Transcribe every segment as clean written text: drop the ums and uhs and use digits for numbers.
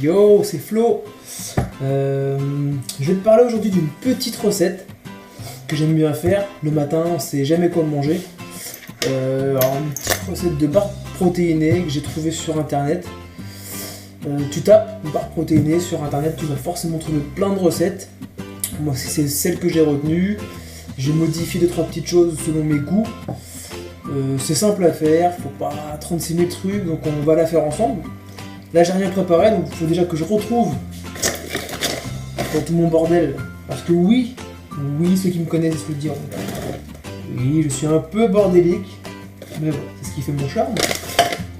Yo, c'est Flo. Je vais te parler aujourd'hui d'une petite recette que j'aime bien faire. Le matin, on sait jamais quoi manger. Alors, une petite recette de barre protéinée que j'ai trouvée sur internet. Tu tapes barre protéinée sur internet, tu vas forcément trouver plein de recettes. Moi, c'est celle que j'ai retenue. J'ai modifié 2-3 petites choses selon mes goûts. C'est simple à faire, faut pas 36 000 trucs, donc on va la faire ensemble. Là j'ai rien préparé, donc il faut déjà que je retrouve dans tout mon bordel. Parce que oui, ceux qui me connaissent le diront. Oui, je suis un peu bordélique, mais bon, c'est ce qui fait mon charme,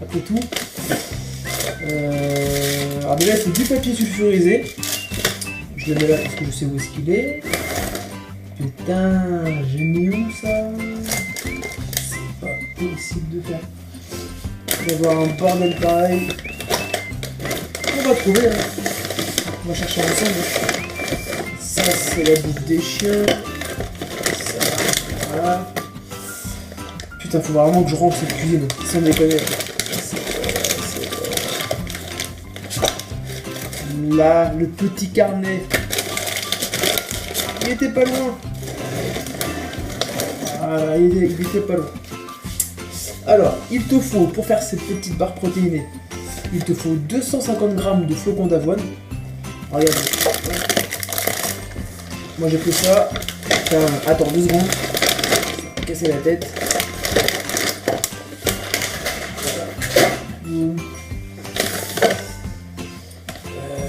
après tout. Alors déjà il faut du papier sulfurisé. Je le mets là parce que je sais où est-ce qu'il est. Putain, j'ai mis où ça? C'est pas possible de faire. D'avoir un bordel pareil. On va trouver, hein. On va chercher ensemble. Ça c'est la bouffe des chiens. Ça, voilà. Putain, faut vraiment que je rentre cette cuisine, sans déconner. Là, le petit carnet. Il était pas loin. Voilà, il était pas loin. Alors, il te faut, pour faire cette petite barre protéinée, il te faut 250 g de flocons d'avoine. Regarde. Moi j'ai pris ça. Attends 2 secondes. Casser la tête.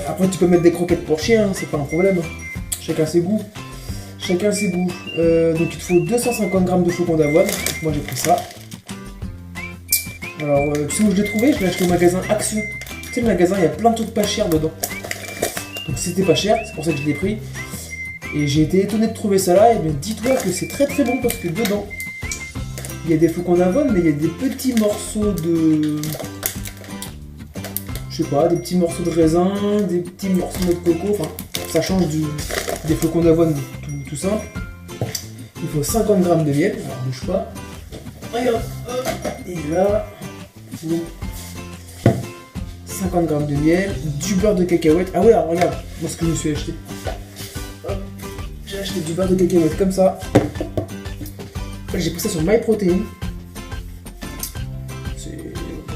Après tu peux mettre des croquettes pour chien, c'est pas un problème. Chacun ses goûts. Donc il te faut 250 g de flocons d'avoine. Moi j'ai pris ça. Alors tu sais où je l'ai trouvé? Je l'ai acheté au magasin Action. Tu sais le magasin, il y a plein de trucs pas chers dedans. Donc c'était pas cher, c'est pour ça que je l'ai pris. Et j'ai été étonné de trouver ça là. Et bien dis-toi que c'est très très bon parce que dedans il y a des flocons d'avoine, mais il y a des petits morceaux de... Je sais pas, des petits morceaux de raisin, des petits morceaux de noix de coco, enfin ça change des flocons d'avoine tout simple. Il faut 50 g de miel, alors bouge pas. Regarde, hop, et là, 50 g de miel, du beurre de cacahuète. Ah ouais, alors regarde, moi ce que je me suis acheté. Hop, j'ai acheté du beurre de cacahuète comme ça. J'ai pris ça sur MyProtein.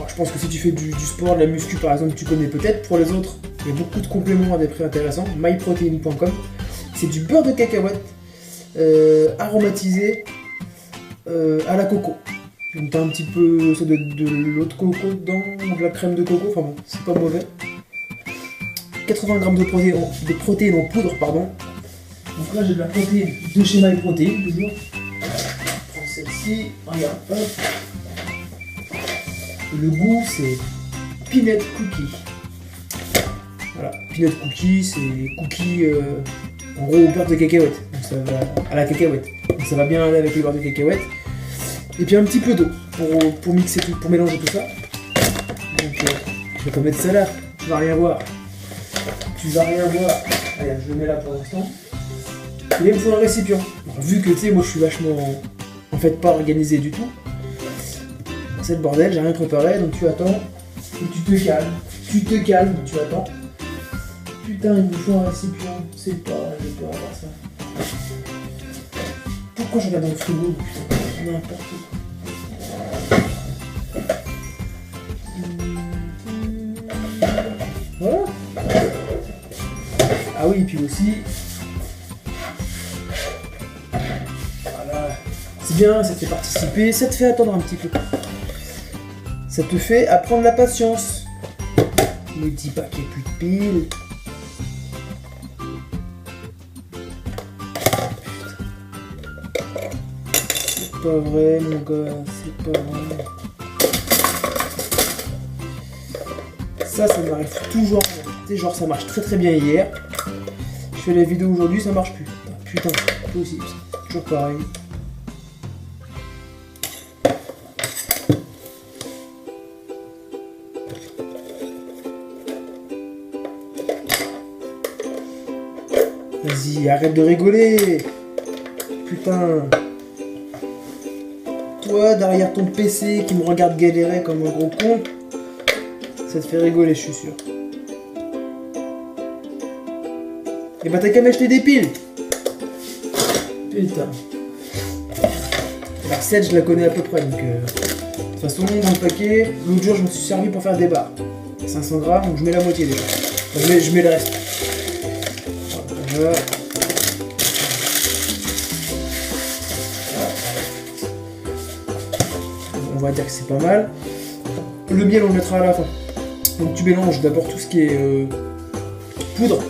Je pense que si tu fais du sport, de la muscu par exemple, tu connais peut-être. Pour les autres, il y a beaucoup de compléments à des prix intéressants. myprotein.com. C'est du beurre de cacahuète aromatisé à la coco. Donc t'as un petit peu de l'eau de coco dedans, de la crème de coco, enfin bon, c'est pas mauvais. 80 g de protéines en poudre, pardon. Donc là j'ai de la protéine de chez MyProtein, toujours. Je prends celle-ci, regarde, hop. Le goût c'est peanut cookie. Voilà, peanut cookie, c'est cookie en gros au beurre de cacahuète. Donc ça va à la cacahuète. Donc ça va bien aller avec le beurre de cacahuète. Et puis un petit peu d'eau pour mixer tout, pour mélanger tout ça. Donc je vais pas mettre ça là, tu vas rien voir. Allez, je le mets là pour l'instant. Et là, il me faut un récipient. Alors, vu que tu sais, moi je suis vachement en fait pas organisé du tout. C'est le bordel, j'ai rien préparé, donc tu attends, et tu te calmes, tu attends. Putain, il me faut un récipient, c'est pas, j'ai peur d'avoir ça. Pourquoi je regarde dans le frigo? Putain, n'importe quoi. Voilà. Ah oui, puis aussi... Voilà. C'est bien, ça te fait participer, ça te fait attendre un petit peu. Ça te fait apprendre la patience. Ne dis pas qu'il n'y a plus de piles. C'est pas vrai, mon gars, c'est pas vrai. Ça m'arrive toujours. Tu sais, genre ça marche très très bien hier. Je fais la vidéo aujourd'hui, ça marche plus. Putain, toi aussi, c'est toujours pareil. Vas-y, arrête de rigoler. Putain. Toi, derrière ton PC qui me regarde galérer comme un gros con, ça te fait rigoler, je suis sûr. Et bah t'as qu'à m'acheter des piles. Putain. La recette je la connais à peu près donc de toute façon dans le paquet, l'autre jour je me suis servi pour faire des barres. 500 grammes donc je mets la moitié déjà. Enfin, je mets le reste. Voilà. On va dire que c'est pas mal. Le miel on le mettra à la fin. Donc tu mélanges d'abord tout ce qui est poudre,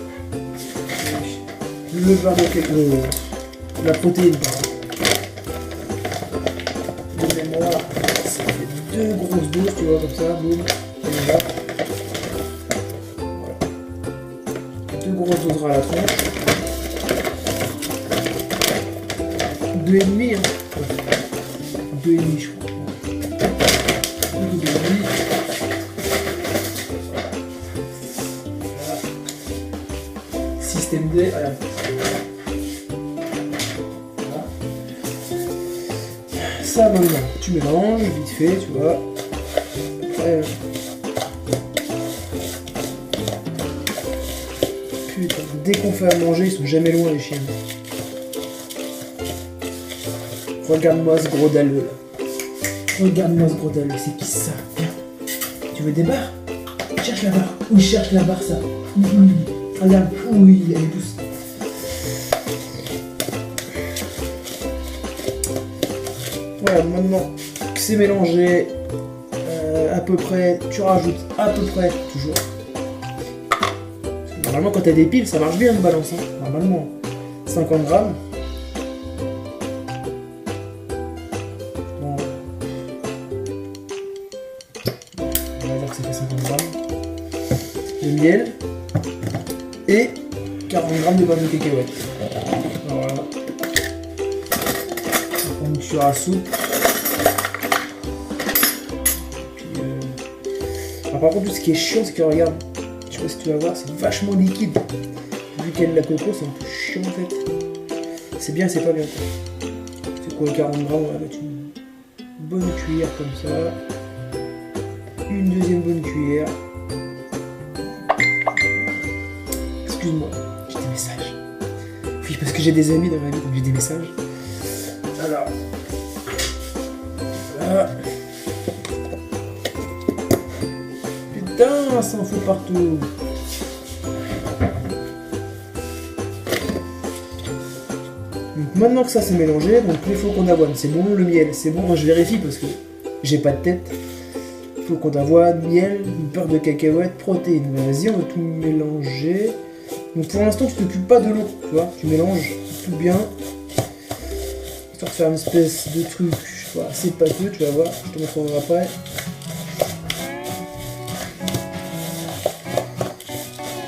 le beurre de la protéine. De mémoire, ça fait 2 grosses doses, tu vois, comme ça, boum, voilà. 2 grosses doses à la tronche. 2,5 hein. 2,5 je crois. 2,5. Système D, voilà. Ça maintenant, tu mélanges vite fait, tu vois. Après, putain, dès qu'on fait à manger, ils sont jamais loin les chiens. Regarde-moi ce gros dalleux là. Regarde-moi ce gros dalleux, c'est qui ça? Tu veux des barres? Cherche la barre. Oui, cherche la barre ça. Regarde, oui, elle est douce. Voilà, maintenant que c'est mélangé, à peu près, tu rajoutes à peu près, toujours. Normalement, quand t'as des piles, ça marche bien de balance. Hein. Normalement, 50 grammes. Bon. On va dire que ça fait 50 grammes. De miel. Et 40 grammes de beurre de cacahuète. Voilà. Donc sur la soupe. Puis, alors, par contre, tout ce qui est chiant, c'est que regarde, je sais pas si tu vas voir, c'est vachement liquide. Vu qu'elle la coco, c'est un peu chiant en fait. C'est bien, c'est pas bien. C'est quoi 40 grammes? On va mettre une bonne cuillère comme ça. Une deuxième bonne cuillère. Excuse-moi, j'ai des messages. Oui, parce que j'ai des amis dans ma vie, donc j'ai des messages. Alors. Voilà. Putain, ça en fout partout. Donc maintenant que ça c'est mélangé, donc les flocons d'avoine, c'est bon, le miel, c'est bon. Moi je vérifie parce que j'ai pas de tête. Flocons d'avoine, miel, beurre de cacahuète, protéines. Vas-y, on va tout mélanger. Donc pour l'instant, tu t'occupes pas de l'eau, tu vois, tu mélanges tout bien, histoire de faire une espèce de truc, voilà, assez pâteux, tu vas voir, je te montrerai après.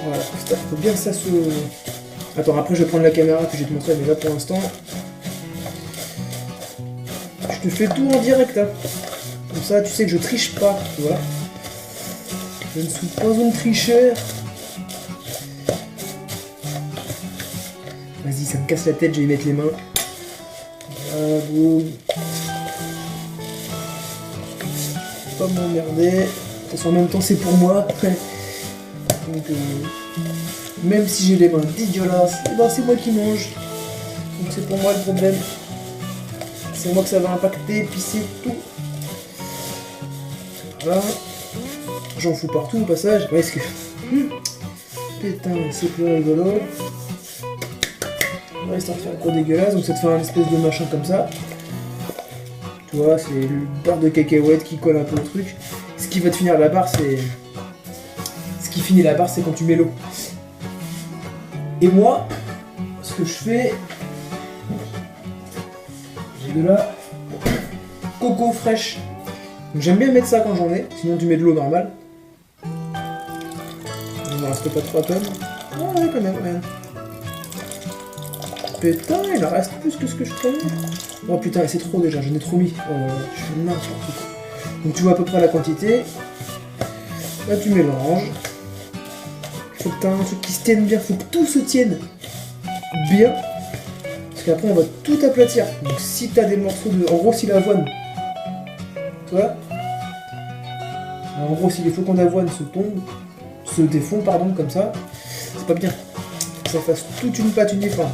Voilà, il faut bien que ça se... Attends, après je vais prendre la caméra que je vais te montrer, mais là pour l'instant, je te fais tout en direct, hein. Comme ça, tu sais que je triche pas, tu vois. Je ne suis pas un tricheur. Vas-y, ça me casse la tête, je vais y mettre les mains. Voilà, boum. Pas m'emmerder. De toute façon, en même temps, c'est pour moi. Donc, même si j'ai les mains dégueulasses, ben, c'est moi qui mange. Donc, c'est pour moi le problème. C'est moi que ça va impacter, puis c'est tout. Voilà. J'en fous partout au passage. Ouais, est-ce que... Putain, c'est plus rigolo. Ouais, histoire de faire gros dégueulasse, donc ça te fait un espèce de machin comme ça. Tu vois, c'est le beurre de cacahuète qui colle un peu au truc. Ce qui va te finir la barre, c'est... Ce qui finit la barre, c'est quand tu mets l'eau. Et moi, ce que je fais... J'ai de la coco fraîche. Donc j'aime bien mettre ça quand j'en ai, sinon tu mets de l'eau normale. Il ne reste pas 3 tonnes. Ah ouais, quand même, rien. Putain, il en reste plus que ce que je trouvais. Oh putain, c'est trop déjà, j'en ai trop mis. Oh, je fais n'importe quoi. Donc tu vois à peu près la quantité. Là tu mélanges. Il faut que tu aies un truc qui se tienne bien, il faut que tout se tienne bien. Parce qu'après on va tout aplatir. Donc si tu as des morceaux de... En gros si l'avoine... Tu vois, en gros si les flocons d'avoine se défont, pardon, comme ça, c'est pas bien. que ça fasse toute une pâte uniforme.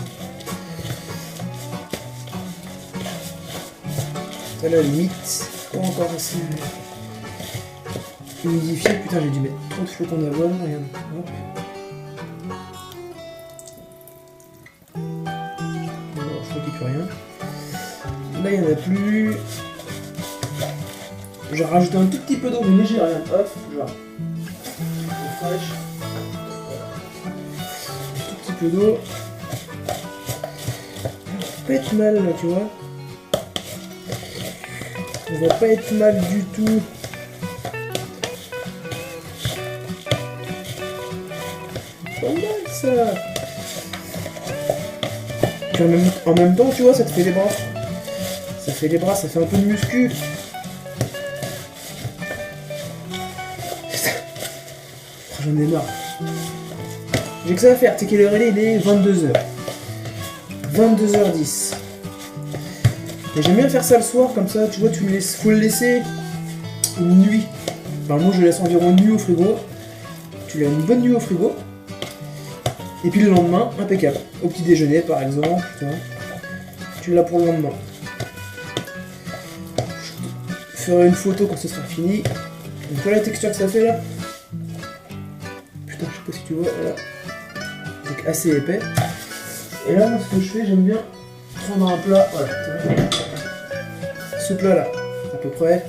Ça là, limite, pas encore assez humidifié. Putain, j'ai dû mettre trop de flocons d'avoine. Regarde. Hop. Bon, je crois qu'il n'y a plus rien. Là, il n'y en a plus. Je vais rajouter un tout petit peu d'eau, mais léger, rien. Hop, genre. Eau fraîche. Un tout petit peu d'eau. Ça va pas être mal, là, tu vois. Ça va pas être mal du tout. Pas mal, ça. Puis en même temps, tu vois, ça te fait les bras. Ça fait les bras, ça fait un peu de muscu. J'en ai marre. J'ai que ça à faire. Tu sais quelle heure il est 22h. 22h10. Et j'aime bien faire ça le soir, comme ça, tu vois, tu le laisses, faut le laisser une nuit. Enfin, moi, je le laisse environ une nuit au frigo. Tu l'as une bonne nuit au frigo. Et puis le lendemain, impeccable. Au petit déjeuner, par exemple, tu vois. Tu l'as pour le lendemain. Je ferai une photo quand ce sera fini. Donc voilà la texture que ça fait là. Putain, je sais pas si tu vois, voilà. Donc assez épais. Et là, moi, ce que je fais, j'aime bien prendre un plat, voilà. Ce plat là, à peu près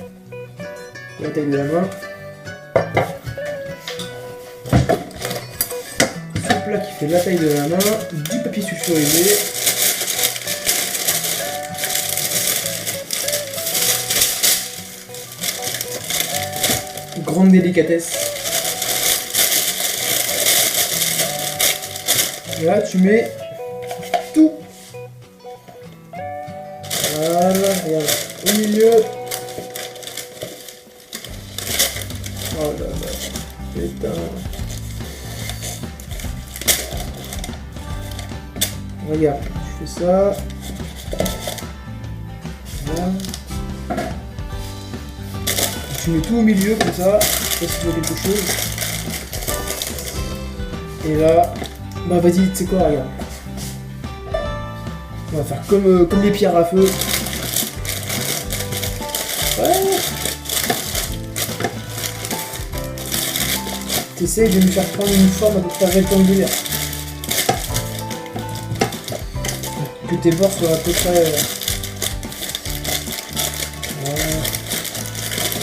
la taille de la main. Ce plat qui fait la taille de la main, du papier sulfurisé. Grande délicatesse. Et là, tu mets tout. Voilà, regarde, au milieu. Oh là là, putain. Regarde, tu fais ça. Voilà. Tu mets tout au milieu comme ça. Je sais pas si tu vois quelque chose. Et là, bah vas-y, tu sais quoi, regarde. On va faire comme les pierres à feu. Ouais. T'essayes de me faire prendre une forme à peu près rectangulaire. Que tes bords soient à peu près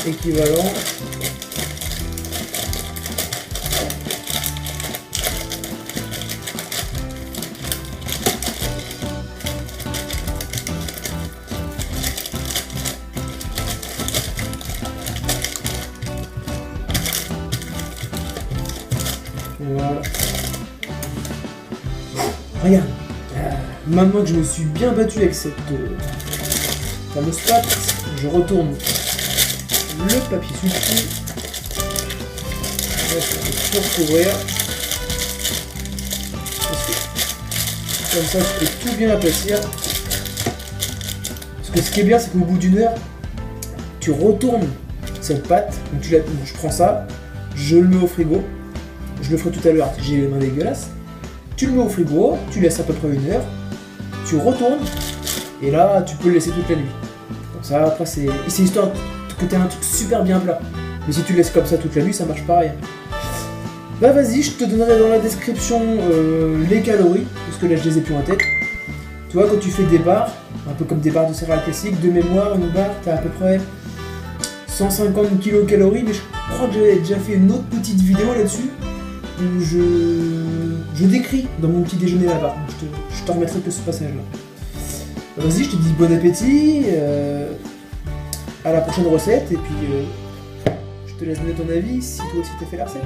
équivalents. Voilà. Regarde. Maintenant que je me suis bien battu avec cette fameuse pâte, je retourne le papier sulfure. Pour couvrir. Comme ça, je peux tout bien aplatir. Parce que ce qui est bien, c'est qu'au bout d'une heure, tu retournes cette pâte. Donc je prends ça, je le mets au frigo. Je le ferai tout à l'heure, j'ai les mains dégueulasses. Tu le mets au frigo, tu laisses à peu près une heure. Tu retournes, et là, tu peux le laisser toute la nuit. Comme ça, après, c'est histoire que tu aies un truc super bien plat. Mais si tu le laisses comme ça toute la nuit, ça marche pareil. Bah vas-y, je te donnerai dans la description les calories, parce que là, je les ai plus en tête. Tu vois, quand tu fais des barres, un peu comme des barres de céréales classiques, de mémoire, une barre, tu as à peu près 150 kilocalories, mais je crois que j'avais déjà fait une autre petite vidéo là-dessus, où je décris dans mon petit déjeuner là-bas. Je te remettrai que ce passage-là. Vas-y, je te dis bon appétit, à la prochaine recette, et puis je te laisse donner ton avis si toi aussi t'as fait la recette.